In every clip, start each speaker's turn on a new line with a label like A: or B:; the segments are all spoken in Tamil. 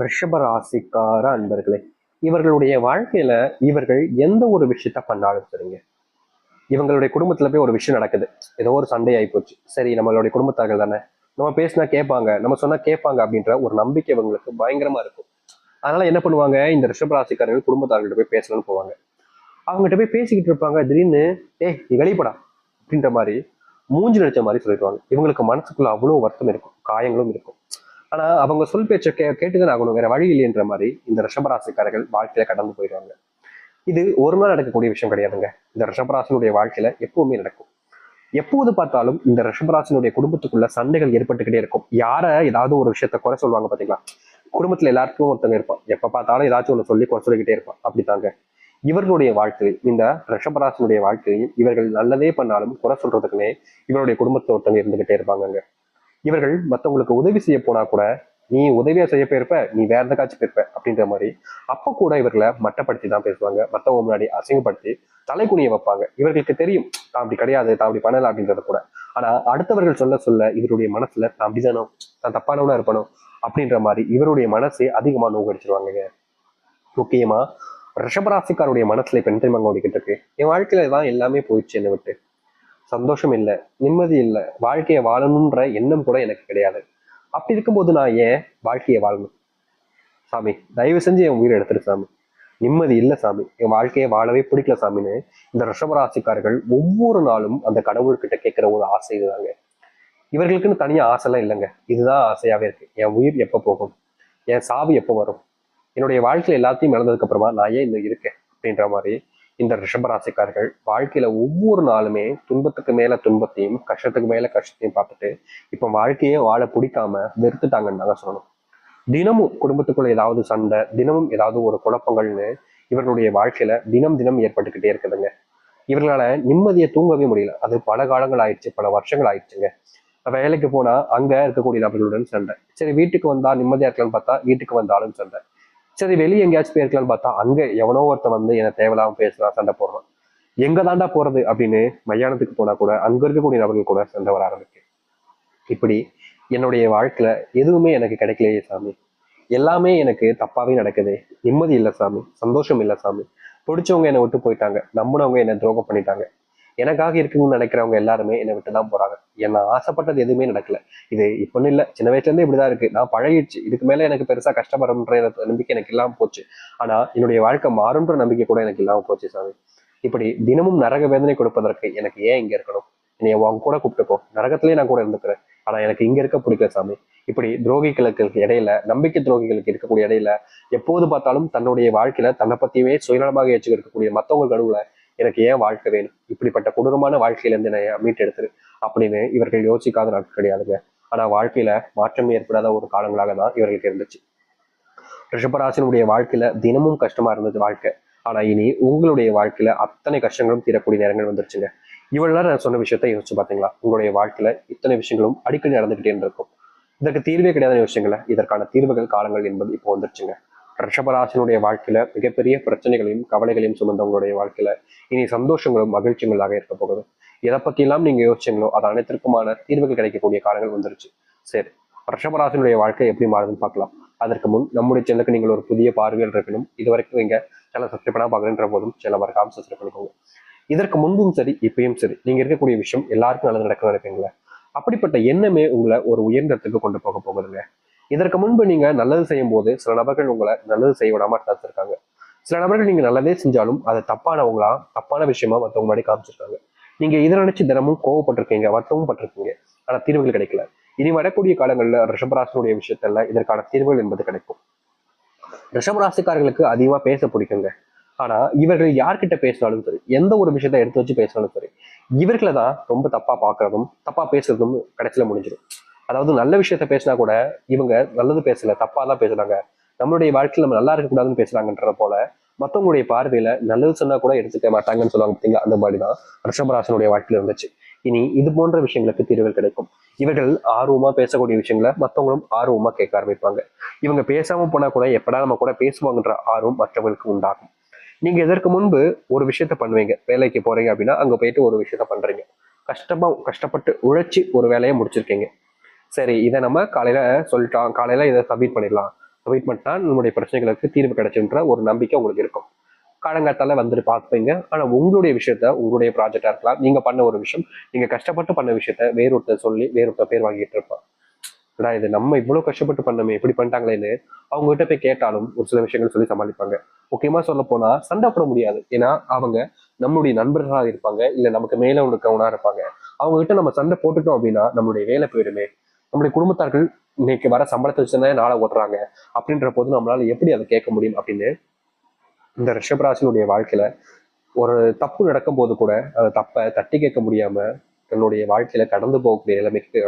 A: ரிஷப ராசிக்கார அன்பர்களே, இவர்களுடைய வாழ்க்கையில இவர்கள் எந்த ஒரு விஷயத்த பண்ணாலும் சரிங்க, இவங்களுடைய குடும்பத்துல போய் ஒரு விஷயம் நடக்குது, ஏதோ ஒரு சண்டை ஆகி போச்சு, சரி நம்மளுடைய குடும்பத்தார்கள் தானே, நம்ம பேசினா கேட்பாங்க, நம்ம சொன்னா கேட்பாங்க அப்படின்ற ஒரு நம்பிக்கை இவங்களுக்கு பயங்கரமா இருக்கும். அதனால என்ன பண்ணுவாங்க, இந்த ரிஷபராசிக்காரர்கள் குடும்பத்தார்கள்ட்ட போய் பேசணும்னு போவாங்க. அவங்ககிட்ட போய் பேசிக்கிட்டு இருப்பாங்க, திடீர்னு ஏய் நீ வெளிப்படா அப்படின்ற மாதிரி மூஞ்சி நடிச்ச மாதிரி சொல்லிடுவாங்க. இவங்களுக்கு மனசுக்குள்ள அவ்வளவு வருத்தம் இருக்கும், காயங்களும் இருக்கும். ஆனா அவங்க சொல் பேச்ச கேட்டுதான் ஆகணும், வேற வழி இல்லைன்ற மாதிரி இந்த ரிஷபராசிக்காரர்கள் வாழ்க்கையில கடந்து போயிடுவாங்க. இது ஒரு நாள் நடக்கக்கூடிய விஷயம் கிடையாதுங்க. இந்த ரிஷபராசினுடைய வாழ்க்கையில எப்பவுமே நடக்கும். எப்போது பார்த்தாலும் இந்த ரிஷபராசினுடைய குடும்பத்துக்குள்ள சண்டைகள் ஏற்பட்டுக்கிட்டே இருக்கும். யார ஏதாவது ஒரு விஷயத்த குறை சொல்லுவாங்க பாத்தீங்களா, குடும்பத்துல எல்லாருக்கும் ஒருத்தங்க இருப்பான், எப்ப பார்த்தாலும் ஏதாச்சும் ஒண்ணு சொல்லி குறை சொல்லிக்கிட்டே இருப்பான். அப்படித்தாங்க இவர்களுடைய வாழ்க்கை, இந்த ரிஷபராசினுடைய வாழ்க்கையும் இவர்கள் நல்லதே பண்ணாலும் குறை சொல்றதுக்குன்னே இவருடைய குடும்பத்துல ஒருத்தங்க இருந்துகிட்டே இருப்பாங்க. இவர்கள் மற்றவங்களுக்கு உதவி செய்ய போனா கூட, நீ உதவியா செய்ய போயிருப்ப, நீ வேற எதுக்காச்சும் போயிருப்ப அப்படின்ற மாதிரி அப்ப கூட இவர்களை மட்டப்படுத்தி தான் பேசுவாங்க. மற்றவங்க முன்னாடி அசிங்கப்படுத்தி தலைக்குனிய வைப்பாங்க. இவர்களுக்கு தெரியும் தான் அப்படி கிடையாது, தான் அப்படி பண்ணல அப்படின்றத கூட. ஆனா அடுத்தவர்கள் சொல்ல சொல்ல இவருடைய மனசுல தான் அப்படிதானோ, தான் தப்பானவனா இருப்பணும் அப்படின்ற மாதிரி இவருடைய மனசை அதிகமா நோக்கடிச்சிருவாங்க. முக்கியமா ரிஷபராசிக்காருடைய மனசுல இப்ப என்ன தெரியுமா ஓடிக்கிட்டு இருக்கு, என் வாழ்க்கையில தான் எல்லாமே போயிடுச்சு, என்னை விட்டு சந்தோஷம் இல்லை, நிம்மதி இல்லை, வாழ்க்கையை வாழணுன்ற எண்ணம் கூட எனக்கு கிடையாது. அப்படி இருக்கும்போது நான் ஏன் வாழ்க்கையை வாழணும் சாமி, தயவு செஞ்சு என் உயிரை எடுத்துரு சாமி, நிம்மதி இல்லை சாமி, என் வாழ்க்கையை வாழவே பிடிக்கல சாமின்னு இந்த ரிஷபராசிக்காரர்கள் ஒவ்வொரு நாளும் அந்த கடவுள்கிட்ட கேட்கிற ஒரு ஆசை இதுதாங்க. இவர்களுக்குன்னு தனியா ஆசைலாம் இல்லைங்க, இதுதான் ஆசையாவே இருக்கு. என் உயிர் எப்போ போகும், என் சாவு எப்போ வரும், என்னுடைய வாழ்க்கையில எல்லாத்தையும் இழந்ததுக்கு அப்புறமா நான் ஏன் இந்த இருக்கேன் அப்படின்ற மாதிரி இந்த ரிஷபராசிக்காரர்கள் வாழ்க்கையில ஒவ்வொரு நாளுமே துன்பத்துக்கு மேல துன்பத்தையும் கஷ்டத்துக்கு மேல கஷ்டத்தையும் பார்த்துட்டு இப்ப வாழ்க்கையே வாழ பிடிக்காம வெறுத்துட்டாங்கன்னு தாங்க சொல்லணும். தினமும் குடும்பத்துக்குள்ள ஏதாவது சண்டை, தினமும் ஏதாவது ஒரு குழப்பங்கள்னு இவர்களுடைய வாழ்க்கையில தினம் தினம் ஏற்பட்டுக்கிட்டே இருக்குதுங்க. இவர்களால நிம்மதியை தூங்கவே முடியல. அது பல காலங்கள் ஆயிடுச்சு, பல வருஷங்கள் ஆயிடுச்சுங்க. வேலைக்கு போனா அங்க இருக்கக்கூடிய நபர்களுடன் சண்டை, சரி வீட்டுக்கு வந்தா நிம்மதியா இருக்கலாம்னு பார்த்தா வீட்டுக்கு வந்தாலும் சண்டை, சரி வெளியே எங்கேயாச்சும் போயிருக்கலாம்னு பார்த்தா அங்க எவனோ ஒருத்தன் வந்து என்னை தேவையில்லாம பேசுறான், சண்டை போடுறான். எங்க தாண்டா போறது அப்படின்னு மயானத்துக்கு போனா கூட அங்க இருக்கக்கூடிய நபர்கள் கூட சண்டை வர ஆரம்பிக்கு. இப்படி என்னுடைய வாழ்க்கையில எதுவுமே எனக்கு கிடைக்கலையே சாமி, எல்லாமே எனக்கு தப்பாவே நடக்குது, நிம்மதி இல்லை சாமி, சந்தோஷம் இல்லை சாமி, பிடிச்சவங்க என்னை விட்டு போயிட்டாங்க, நம்பினவங்க என்னை துரோகம் பண்ணிட்டாங்க, எனக்காக இருக்குன்னு நினைக்கிறவங்க எல்லாருமே என்னை விட்டுதான் போறாங்க, என்ன ஆசைப்பட்டது எதுவுமே நடக்கல. இது இப்பன்னு இல்லை, சின்ன வயசுல இருந்தே இப்படிதான் இருக்கு, நான் பழகிடுச்சு, இதுக்கு மேல எனக்கு பெருசா கஷ்டப்படுறன்ற நம்பிக்கை எனக்கு இல்லாம போச்சு. ஆனா என்னுடைய வாழ்க்கை மாறும்ன்ற நம்பிக்கை கூட எனக்கு இல்லாம போச்சு சாமி. இப்படி தினமும் நரக வேதனை கொடுப்பதற்கு எனக்கு ஏன் இங்க இருக்கணும், என்னைய உங்க கூட கூப்பிட்டுப்போ, நரகத்திலேயே நான் கூட இருந்துக்கிறேன், ஆனா எனக்கு இங்க இருக்க பிடிக்கல சாமி. இப்படி துரோகிகளுக்கு இடையில, நம்பிக்கை துரோகிகளுக்கு இருக்கக்கூடிய இடையில எப்போது பார்த்தாலும் தன்னுடைய வாழ்க்கையில தன்னை பத்தியுமே சுயநலமாக ஏற்று இருக்கக்கூடிய மத்தவங்க நடுவுல எனக்கு ஏன் வாழ்க்கை வேணும், இப்படிப்பட்ட கொடூரமான வாழ்க்கையில இருந்து நான் மீட்டெடுத்துரு அப்படின்னு இவர்கள் யோசிக்காத நாட்கள் கிடையாதுங்க. ஆனா வாழ்க்கையில மாற்றம் ஏற்படாத ஒரு காலங்களாக தான் இவர்களுக்கு இருந்துச்சு. ரிஷபராசினுடைய வாழ்க்கையில தினமும் கஷ்டமா இருந்தது வாழ்க்கை. ஆனா இனி உங்களுடைய வாழ்க்கையில அத்தனை கஷ்டங்களும் தீரக்கூடிய நேரங்கள் வந்துருச்சுங்க. இவ்வளவு நேரம் நான் சொன்ன விஷயத்த யோசிச்சு பாத்தீங்களா, உங்களுடைய வாழ்க்கையில இத்தனை விஷயங்களும் அடிக்கடி நடந்துகிட்டே இருக்கும். இதற்கு தீர்வே கிடையாத விஷயங்கள, இதற்கான தீர்வுகள் காலங்கள் என்பது இப்போ வந்துருச்சுங்க. ரிஷபராசினுடைய வாழ்க்கையில மிகப்பெரிய பிரச்சனைகளையும் கவலைகளையும் சுமந்தவங்களுடைய வாழ்க்கையில இனி சந்தோஷங்களும் மகிழ்ச்சிகளாக இருக்க போகுது. எதை பத்தியெல்லாம் நீங்க யோசிச்சீங்களோ அது அனைத்திற்குமான தீர்வுகள் கிடைக்கக்கூடிய காலங்கள் வந்துருச்சு. சரி, ரிஷபராசினுடைய வாழ்க்கை எப்படி மாறுதுன்னு பார்க்கலாம். அதற்கு முன் நம்முடைய சேனலுக்கு நீங்கள் ஒரு புதிய பார்வையில் இருக்கணும். இது வரைக்கும் நீங்க சேனல் சப்ஸ்கிரைப் பண்ணா பாக்குறேன்ற போதும் சேனல் மறக்காம சப்ஸ்கிரைப் பண்ணிக்கோங்க. இதற்கு முன்பும் சரி இப்பயும் சரி நீங்க இருக்கக்கூடிய விஷயம் எல்லாருக்கும் நல்லது நடக்க நினைப்பீங்களா, அப்படிப்பட்ட எண்ணமே உங்களை ஒரு உயர்ந்தத்துக்கு கொண்டு போக போகுதுங்க. இதற்கு முன்பு நீங்க நல்லது செய்யும் போது சில நபர்கள் உங்களை நல்லது செய்ய விடாம தடுத்திருக்காங்க. சில நபர்கள் நீங்க நல்லதே செஞ்சாலும் அது தப்பானவங்களா, தப்பான விஷயமா மற்றவங்க முன்னாடி காமிச்சிருக்காங்க. நீங்க இதை நினைச்சு தினமும் கோவப்பட்டிருக்கீங்க, வருத்தமும் பட்டிருக்கீங்க. ஆனா தீர்வுகள் கிடைக்கல. இனி வரக்கூடிய காலங்கள்ல ரிஷபராசினுடைய விஷயத்துல இதற்கான தீர்வுகள் என்பது கிடைக்கும். ரிஷபராசிக்காரர்களுக்கு அதிகமா பேச பிடிக்குங்க. ஆனா இவர்கள் யார்கிட்ட பேசினாலும் சரி, எந்த ஒரு விஷயத்த எடுத்து வச்சு பேசினாலும் சரி, இவர்களை தான் ரொம்ப தப்பா பாக்குறதும் தப்பா பேசுறதும் கடைசியில முடிஞ்சிடும். அதாவது நல்ல விஷயத்த பேசினா கூட இவங்க நல்லது பேசல, தப்பா தான் பேசுறாங்க, நம்மளுடைய வாழ்க்கையில் நம்ம நல்லா இருக்கக்கூடாதுன்னு பேசுறாங்கன்ற போல மற்றவங்களுடைய பார்வையில நல்லது சொன்னா கூட எடுத்துக்க மாட்டாங்கன்னு சொல்லுவாங்க பார்த்தீங்களா, அந்த மாதிரிதான் ரிஷபராசனுடைய வாழ்க்கையில இருந்துச்சு. இனி இது போன்ற விஷயங்களுக்கு தீர்வுகள் கிடைக்கும். இவர்கள் ஆர்வமா பேசக்கூடிய விஷயங்களை மற்றவங்களும் ஆர்வமா கேட்க ஆரம்பிப்பாங்க. இவங்க பேசாம போனா கூட எப்படா நம்ம கூட பேசுவாங்கன்ற ஆர்வம் மற்றவர்களுக்கு உண்டாகும். நீங்க இதற்கு முன்பு ஒரு விஷயத்த பண்ணுவீங்க, வேலைக்கு போறீங்க அப்படின்னா அங்க போயிட்டு ஒரு விஷயத்த பண்றீங்க, கஷ்டப்பட்டு உழைச்சி ஒரு வேலையை முடிச்சிருக்கீங்க. சரி இதை நம்ம காலையில சொல்லிட்டோம், காலையில இதை சப்மிட் பண்ணிடலாம், வெயிட் பண்ணிட்டா நம்மளுடைய பிரச்சனைகளுக்கு தீர்வு கிடைச்சுன்ற ஒரு நம்பிக்கை உங்களுக்கு இருக்கும். காலங்காத்தால வந்துட்டு பார்ப்பீங்க. ஆனா உங்களுடைய விஷயத்த, உங்களுடைய ப்ராஜெக்டா இருக்கலாம், நீங்க பண்ண ஒரு விஷயம், நீங்க கஷ்டப்பட்டு பண்ண விஷயத்த வேறொருத்தர் சொல்லி வேறொருத்தர் பேர் வாங்கிட்டு இருப்பான். இது நம்ம இவ்வளவு கஷ்டப்பட்டு பண்ணமே இப்படி பண்ணிட்டாங்களேன்னு அவங்க கிட்ட போய் கேட்டாலும் ஒரு சில விஷயங்கள் சொல்லி சமாளிப்பாங்க. முக்கியமா சொல்ல போனா சண்டை போட முடியாது. ஏன்னா அவங்க நம்மளுடைய நண்பர்களாக இருப்பாங்க, இல்ல நமக்கு மேல இருக்கவனா இருப்பாங்க. அவங்க கிட்ட நம்ம சண்டை போட்டுட்டோம் அப்படின்னா நம்மளுடைய வேலை போயிடுமே, நம்முடைய குடும்பத்தார்கள் இன்னைக்கு வர சம்பளத்தை வச்சுதானே நாளை ஓட்டுறாங்க, அப்படின்ற போது நம்மளால எப்படி அதை கேட்க முடியும் அப்படின்னு இந்த ரிஷபராசினுடைய வாழ்க்கையில ஒரு தப்பு நடக்கும் போது கூட அந்த தப்பை தட்டி கேட்க முடியாம தன்னுடைய வாழ்க்கையில கடந்து போகக்கூடிய நிலைமைக்கு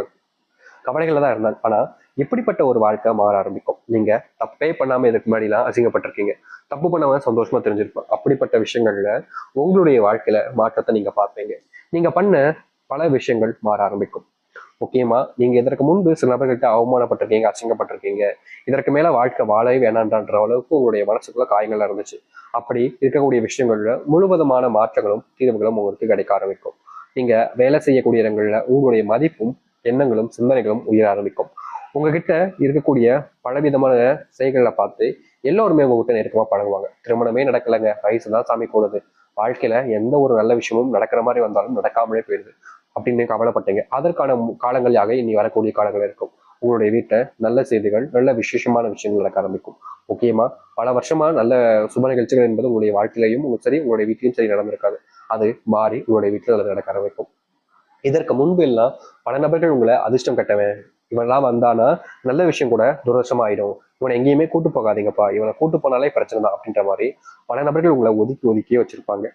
A: கவலைகள்ல தான் இருந்தாங்க. ஆனா இப்படிப்பட்ட ஒரு வாழ்க்கை மாற ஆரம்பிக்கும். நீங்க தப்பே பண்ணாம இதுக்கு முன்னாடி எல்லாம் அசிங்கப்பட்டிருக்கீங்க, தப்பு பண்ணாம சந்தோஷமா தெரிஞ்சிருப்போம். அப்படிப்பட்ட விஷயங்கள்ல உங்களுடைய வாழ்க்கையில மாற்றத்தை நீங்க பார்ப்பீங்க. நீங்க பண்ண பல விஷயங்கள் மாற ஆரம்பிக்கும். முக்கியமா நீங்க இதற்கு முன்பு சில நபர்கள்ட்ட அவமானப்பட்டிருக்கீங்க, அசிங்கப்பட்டிருக்கீங்க. இதற்கு மேல வாழ்க்கை வாழவே வேணான்ற அளவுக்கு உங்களுடைய மனசுக்குள்ள காயங்கள் இருந்துச்சு. அப்படி இருக்கக்கூடிய விஷயங்கள்ல முழுவதுமான மாற்றங்களும் தீர்வுகளும் உங்களுக்கு கிடைக்க ஆரம்பிக்கும். நீங்க வேலை செய்யக்கூடிய இடங்கள்ல உங்களுடைய மதிப்பும் எண்ணங்களும் சிந்தனைகளும் உயர ஆரம்பிக்கும். உங்ககிட்ட இருக்கக்கூடிய பலவிதமான செயல்களை பார்த்து எல்லோருமே உங்ககிட்ட நெருக்கமா பழகுவாங்க. திருமணமே நடக்கலைங்க, வயசுதான் சாமி போடுது, வாழ்க்கையில எந்த ஒரு நல்ல விஷயமும் நடக்கிற மாதிரி வந்தாலும் நடக்காமலே போயிடுது அப்படின்னு கவலைப்பட்டீங்க. அதற்கான காலங்களாக இனி வரக்கூடிய காலங்கள் இருக்கும். உங்களுடைய வீட்டை நல்ல செய்திகள், நல்ல விசேஷமான விஷயங்கள் நடக்க ஆரம்பிக்கும். முக்கியமா பல வருஷமா நல்ல சுப நிகழ்ச்சிகள் என்பது உங்களுடைய வாழ்க்கையிலையும் சரி, உங்களுடைய வீட்டிலையும் சரி நடந்திருக்காது. அது மாறி உங்களுடைய வீட்டில் அது நடக்க ஆரம்பிக்கும். இதற்கு முன்பு எல்லாம் பல நபர்கள் உங்களை அதிர்ஷ்டம் கட்டவன், இவன்லாம் வந்தானா நல்ல விஷயம் கூட துரதிர்ஷ்டமா ஆயிடும், இவனை எங்கேயுமே கூட்டு போகாதீங்கப்பா, இவனை கூட்டு போனாலே பிரச்சனை தான் அப்படின்ற மாதிரி பல நபர்கள் உங்களை ஒதுக்கி ஒதுக்கியே வச்சிருப்பாங்க.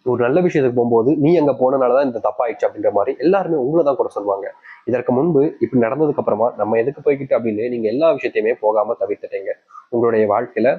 A: ஒரு நல்ல விஷயத்துக்கு போகும்போது நீ அங்க போனனாலதான் இந்த தப்பாயிடுச்சு அப்படின்ற மாதிரி எல்லாருமே உங்களை தான் கூட சொல்லுவாங்க. இதற்கு முன்பு இப்படி நடந்ததுக்கு அப்புறமா நம்ம எதுக்கு போய்கிட்டு அப்படின்னு நீங்க எல்லா விஷயத்தையுமே போகாம தவிர்த்துட்டீங்க. உங்களுடைய வாழ்க்கையில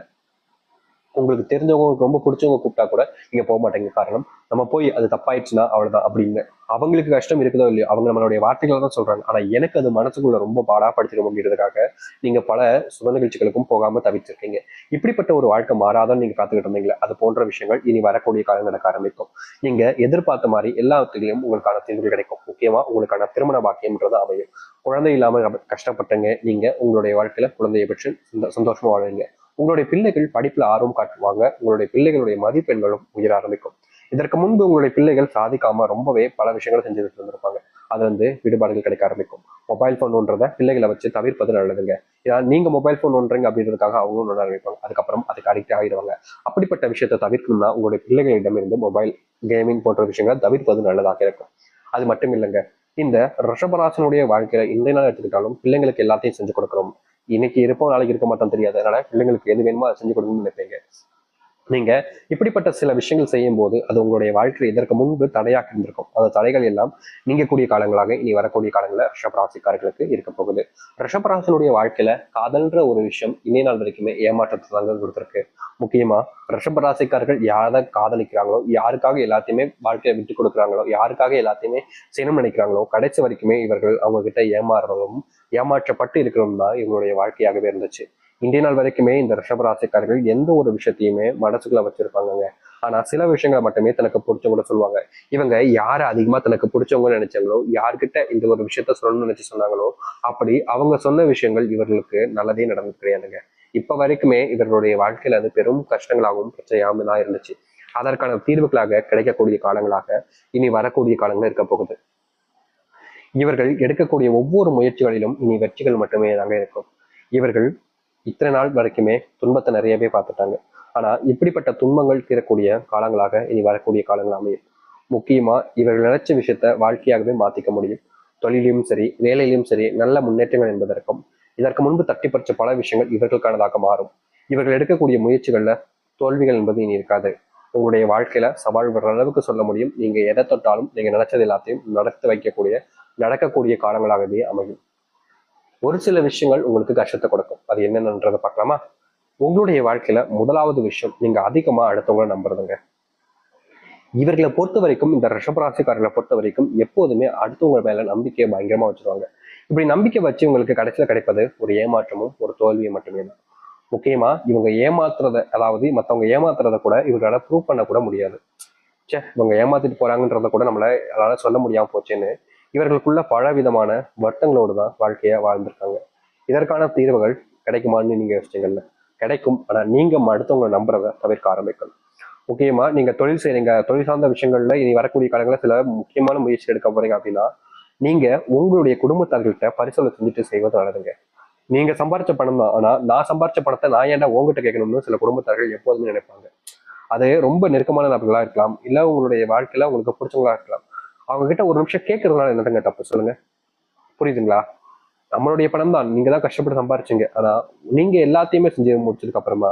A: உங்களுக்கு தெரிஞ்சவங்க, உங்களுக்கு ரொம்ப பிடிச்சவங்க கூப்பிட்டா கூட நீங்க போக மாட்டேங்க. காரணம் நம்ம போய் அது தப்பாயிடுச்சுன்னா அவ்வளவுதான் அப்படின்னு. அவங்களுக்கு கஷ்டம் இருக்குதோ இல்லையோ, அவங்க நம்மளுடைய வார்த்தைகளை தான் சொல்றாங்க. ஆனா எனக்கு அது மனசுக்குள்ள ரொம்ப பாடா படிச்சிடும் அப்படின்றதுக்காக நீங்க பல சுப நிகழ்ச்சிகளுக்கும் போகாம தவிர்த்திருக்கீங்க. இப்படிப்பட்ட ஒரு வாழ்க்கை மாறாதான் நீங்க காத்துக்கிட்டு இருந்தீங்களே, அது போன்ற விஷயங்கள் இனி வரக்கூடிய காலம் நடக்க ஆரம்பிக்கும். நீங்க எதிர்பார்த்த மாதிரி எல்லாத்துலயும் உங்களுக்கான தீர்வு கிடைக்கும். முக்கியமா உங்களுக்கான திருமண பாக்கியம்ன்றது அமையும். குழந்தை இல்லாம கஷ்டப்பட்டங்க நீங்க உங்களுடைய வாழ்க்கையில குழந்தையை பெற்று சந்தோஷமா வாழ்வீங்க. உங்களுடைய பிள்ளைகள் படிப்புல ஆர்வம் காட்டுவாங்க. உங்களுடைய பிள்ளைகளுடைய மதிப்பெண்களும் உயர ஆரம்பிக்கும். இதற்கு முன்பு உங்களுடைய பிள்ளைகள் சாதிக்காம ரொம்பவே பல விஷயங்களை செஞ்சுட்டு இருந்திருப்பாங்க. அது விடுபாடுகள் கிடைக்க ஆரம்பிக்கும். மொபைல் போன் ஒன்றதை பிள்ளைகளை வச்சு தவிர்ப்பது நல்லதுங்க. ஏன்னா நீங்க மொபைல் போன் ஒன்றீங்க அப்படின்றதுக்காக அவங்களும் நோண்ட ஆரம்பிப்பாங்க. அதுக்கப்புறம் அதுக்கு அடிக்ட் ஆகிடுவாங்க. அப்படிப்பட்ட விஷயத்தை தவிர்க்கணும்னா உங்களுடைய பிள்ளைகளிடமிருந்து மொபைல் கேமிங் போன்ற விஷயங்களை தவிர்ப்பது நல்லதாக இருக்கும். அது மட்டும் இல்லைங்க, இந்த ரிஷபராசனுடைய வாழ்க்கையில இன்றைய நாள் எடுத்துக்கிட்டாலும் பிள்ளைங்களுக்கு எல்லாத்தையும் செஞ்சு கொடுக்குறோம். இன்னைக்கு இருப்போம் நாளைக்கு இருக்க மாட்டோம் தெரியாது. அதனால பிள்ளைங்களுக்கு எது வேணுமோ அதை செஞ்சு கொடுக்கணும்னு நினைப்பீங்க. நீங்க இப்படிப்பட்ட சில விஷயங்கள் செய்யும் போது அது உங்களுடைய வாழ்க்கையில் இதற்கு முன்பு தடையாக இருந்திருக்கும். அந்த தடைகள் எல்லாம் நீங்கக்கூடிய காலங்களாக இனி வரக்கூடிய காலங்களில் ரிஷபராசிக்காரர்களுக்கு இருக்க போகுது. ரிஷபராசனுடைய வாழ்க்கையில காதல்ன்ற ஒரு விஷயம் இன்னை நாள் வரைக்குமே ஏமாற்றத்தை தாங்க கொடுத்துருக்கு. முக்கியமா ரிஷபராசிக்காரர்கள் யாரை காதலிக்கிறாங்களோ, யாருக்காக எல்லாத்தையுமே வாழ்க்கையை விட்டு கொடுக்குறாங்களோ, யாருக்காக எல்லாத்தையுமே செய்யணும்னு நினைக்கிறாங்களோ, கடைசி வரைக்குமே இவர்கள் அவங்க கிட்ட ஏமாறுறதும் ஏமாற்றப்பட்டு இருக்கிறதும் தான் இவங்களுடைய வாழ்க்கையாகவே இருந்துச்சு. இன்றைய நாள் வரைக்குமே இந்த ரிஷபராசிக்காரர்கள் எந்த ஒரு விஷயத்தையுமே மனசுக்குள்ள வச்சிருப்பாங்க. ஆனா சில விஷயங்களை மட்டுமே தனக்கு பிடிச்சவங்க சொல்லுவாங்க. இவங்க யாரை அதிகமா தனக்கு பிடிச்சவங்க நினைச்சாங்களோ, யார்கிட்ட இந்த ஒரு விஷயத்த சொல்லணும்னு நினைச்சு சொன்னாங்களோ, அப்படி அவங்க சொன்ன விஷயங்கள் இவர்களுக்கு நல்லதே நடந்து கிடையாதுங்க. இப்ப வரைக்குமே இவர்களுடைய வாழ்க்கையில அது பெரும் கஷ்டங்களாகவும் பிரச்சனையாகவும் தான் இருந்துச்சு. அதற்கான தீர்வுகளாக கிடைக்கக்கூடிய காலங்களாக இனி வரக்கூடிய காலங்கள் இருக்க போகுது. இவர்கள் எடுக்கக்கூடிய ஒவ்வொரு முயற்சிகளிலும் இனி வெற்றிகள் மட்டுமே தாங்க இருக்கும். இவர்கள் இத்தனை நாள் வரைக்குமே துன்பத்தை நிறையவே பார்த்துட்டாங்க. ஆனா இப்படிப்பட்ட துன்பங்கள் தீரக்கூடிய காலங்களாக இனி வரக்கூடிய காலங்கள் அமையும். முக்கியமா இவர்கள் நினைச்ச விஷயத்த வாழ்க்கையாகவே மாத்திக்க முடியும். தொழிலையும் சரி, வேலையிலும் சரி, நல்ல முன்னேற்றங்கள் என்பதற்கும் இதற்கு முன்பு தட்டி பறிச்ச பல விஷயங்கள் இவர்களுக்கானதாக மாறும். இவர்கள் எடுக்கக்கூடிய முயற்சிகள்ல தோல்விகள் என்பது இனி இருக்காது. உங்களுடைய வாழ்க்கையில சவால் வர்ற அளவுக்கு சொல்ல முடியும். நீங்க எதை தொட்டாலும் நீங்க நினைச்சது எல்லாத்தையும் நடத்தி வைக்கக்கூடிய நடக்கக்கூடிய காலங்களாகவே அமையும். ஒரு சில விஷயங்கள் உங்களுக்கு கஷ்டத்தை கொடுக்கும். அது என்னென்னன்றதை பார்க்கலாமா? உங்களுடைய வாழ்க்கையில முதலாவது விஷயம், நீங்க அதிகமா அடுத்தவங்களை நம்புறதுங்க. இவர்களை பொறுத்த வரைக்கும், இந்த ரிஷபராசிக்காரர்களை பொறுத்த வரைக்கும் எப்போதுமே அடுத்தவங்க மேல நம்பிக்கையை பயங்கரமா வச்சிருவாங்க. இப்படி நம்பிக்கை வச்சு உங்களுக்கு கடைசியில கிடைப்பது ஒரு ஏமாற்றமும் ஒரு தோல்வியும் மட்டுமே தான். முக்கியமா இவங்க ஏமாத்துறத, அதாவது மத்தவங்க ஏமாத்துறத கூட இவங்களால ப்ரூவ் பண்ண கூட முடியாது. இவங்க ஏமாத்திட்டு போறாங்கன்றத கூட அதனால சொல்ல முடியாம போச்சேன்னு இவர்களுக்குள்ள பல விதமான வருத்தங்களோடு தான் வாழ்க்கைய வாழ்ந்திருக்காங்க. இதற்கான தீர்வுகள் கிடைக்குமான்னு நீங்க யோசிச்சீங்கல்ல, கிடைக்கும். ஆனா நீங்க அடுத்தவங்களை நம்புறத தவிர்க்க ஆரம்பிக்கணும். முக்கியமா நீங்க தொழில் செய்றீங்க, தொழில் சார்ந்த விஷயங்கள்ல இனி வரக்கூடிய காலங்களில் சில முக்கியமான முயற்சி எடுக்க போறீங்க அப்படின்னா, நீங்க உங்களுடைய குடும்பத்தார்கள்ட்ட பரிசோதனை செஞ்சுட்டு செய்வது நல்லதுங்க. நீங்க சம்பாரிச்ச பணம் தான், ஆனா நான் சம்பாரிச்ச பணத்தை நான் ஏன்டா உங்ககிட்ட கேட்கணும்னு சில குடும்பத்தார்கள் எப்போதுமே நினைப்பாங்க. அது ரொம்ப நெருக்கமான நபர்களா இருக்கலாம், இல்ல உங்களுடைய வாழ்க்கையில உங்களுக்கு பிடிச்சவங்களா இருக்கலாம். அவங்க கிட்ட ஒரு நிமிஷம் கேட்கறதுனால என்னங்க தப்பு சொல்லுங்க? புரியுதுங்களா? நம்மளுடைய பணம் தான், நீங்க தான் கஷ்டப்பட்டு சம்பாரிச்சீங்க. ஆனா நீங்க எல்லாத்தையுமே செஞ்சு முடிச்சதுக்கு அப்புறமா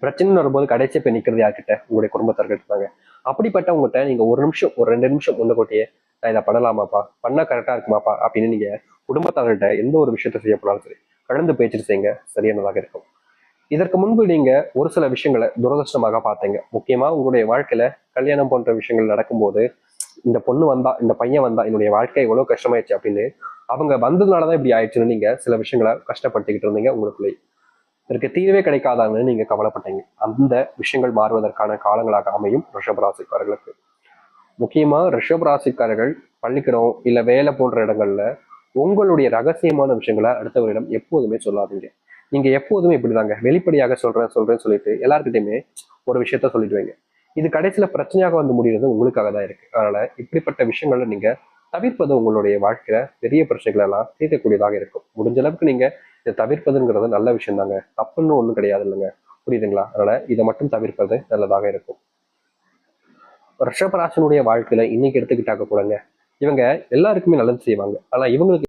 A: பிரச்சனைன்னு வரும்போது கடைசியா போய் நிக்கிறது யார்கிட்ட? உங்களுடைய குடும்பத்தார்கள் இருப்பாங்க. அப்படிப்பட்டவங்ககிட்ட நீங்க ஒரு நிமிஷம், ஒரு 2 நிமிஷம் முன்னக்கூட்டியே நான் இதை பண்ணலாமாப்பா, பண்ணா கரெக்டா இருக்குமாப்பா அப்படின்னு நீங்க குடும்பத்தார்கள்ட்ட எந்த ஒரு விஷயத்த செய்ய போனாலும் சரி கலந்து பேச்சுட்டு செய்யுங்க, சரியானதாக இருக்கும். இதற்கு முன்பு நீங்க ஒரு சில விஷயங்களை துரதிருஷ்டமாக பார்த்தீங்க. முக்கியமா உங்களுடைய வாழ்க்கையில கல்யாணம் போன்ற விஷயங்கள் நடக்கும்போது, இந்த பொண்ணு வந்தா, இந்த பையன் வந்தா என்னுடைய வாழ்க்கை எவ்வளவு கஷ்டமாயிடுச்சு அப்படின்னு அவங்க வந்ததுனாலதான் இப்படி ஆயிடுச்சுன்னு நீங்க சில விஷயங்களை கஷ்டப்படுத்திக்கிட்டு இருந்தீங்க உங்களுக்குள்ளே. இதற்கு தீர்வே கிடைக்காதான்னு நீங்க கவலைப்பட்டீங்க. அந்த விஷயங்கள் மாறுவதற்கான காலங்களாக அமையும் ரிஷபராசிக்காரர்களுக்கு. முக்கியமா ரிஷபராசிக்காரர்கள் பள்ளிக்கூடம் இல்ல வேலை போன்ற இடங்கள்ல உங்களுடைய ரகசியமான விஷயங்களை அடுத்தவரிடம் எப்போதுமே சொல்லாதீங்க. நீங்க எப்போதுமே இப்படிதாங்க வெளிப்படையாக சொல்றேன்னு சொல்லிட்டு எல்லாருக்கிட்டையுமே ஒரு விஷயத்த சொல்லிடுவீங்க. இது கடைசியில பிரச்சனையாக வந்து முடிகிறது உங்களுக்காக தான் இருக்கு. அதனால இப்படிப்பட்ட விஷயங்களை நீங்க தவிர்ப்பது உங்களுடைய வாழ்க்கையில பெரிய பிரச்சனைகள் எல்லாம் தீர்க்கக்கூடியதாக இருக்கும். முடிஞ்ச அளவுக்கு நீங்க இதை தவிர்ப்பதுங்கிறது நல்ல விஷயம் தாங்க, தப்புன்னு ஒண்ணும் கிடையாது இல்லைங்க. புரியுதுங்களா? அதனால இதை மட்டும் தவிர்ப்பது நல்லதாக இருக்கும். ரிஷபராசனுடைய வாழ்க்கையில இன்னைக்கு எடுத்துக்கிட்டாக்க கூடங்க, இவங்க எல்லாருக்குமே நல்லது செய்வாங்க. ஆனா இவங்களுக்கு